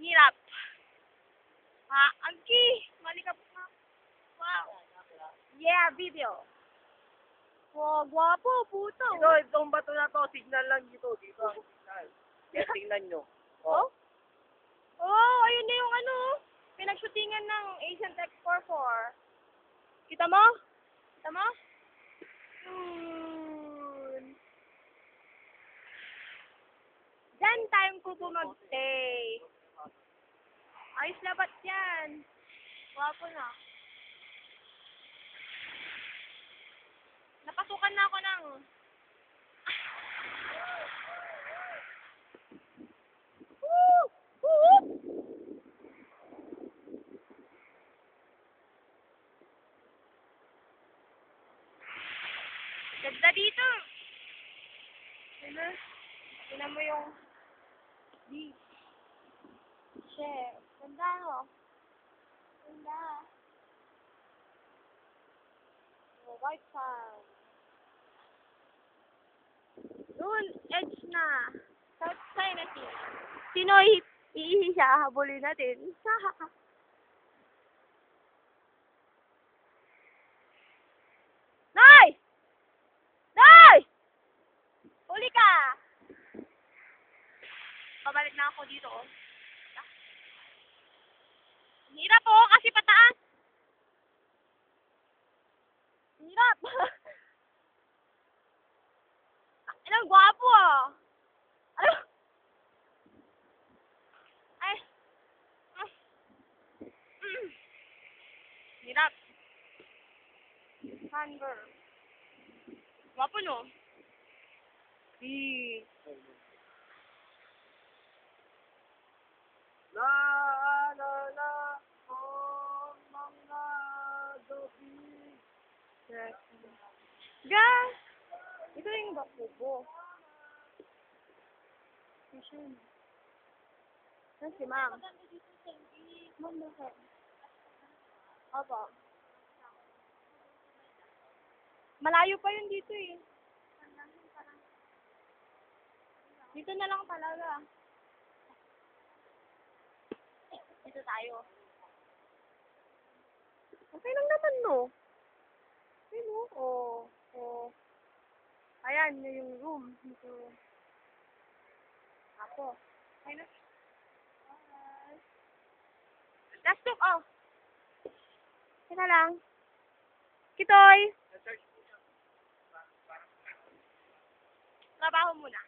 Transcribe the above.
Hirap. Angki! Malikap na. Wow. Yeah, video. Wow, gwapo, puto. Itong bato na to, signal lang dito. Dito ang signal. Kaya tingnan nyo. Oh? Oh, ayun na yung ano. Pinag-shootingan ng Asian Tech 44. Kita mo? Kita mo? Yun. Diyan time ko mag-stay. Ayos labat yan. Wapo na. Napasukan na ako ng... Woo! Woo! Ganda dito. Tignan mo yung beach. Shit. Ganda, no? Ganda. Oh, white sand. Doon, edge na. South China Sea. Sino iihi siya? Habulin natin. Nay! Nay! Huli ka! Pabalik na ako dito, oh. Hirap, oh, kasi pataas. Hirap. Ilang gwapo, ah. Ano? Ay. Hirap. Hunger. Gwapo, no? La la la, oh mga gabi. Guys, ito yung bakubo. Saan si ma'am? Ma'am, bakit? Opo. Malayo pa yun dito eh. Dito na lang talaga. Dito tayo. Okay lang naman, no? Okay, no? Oh. Ayan, yung room. Dito. Ako. Okay na. Last look, oh. Kaya lang. Kitoy! Trabaho muna.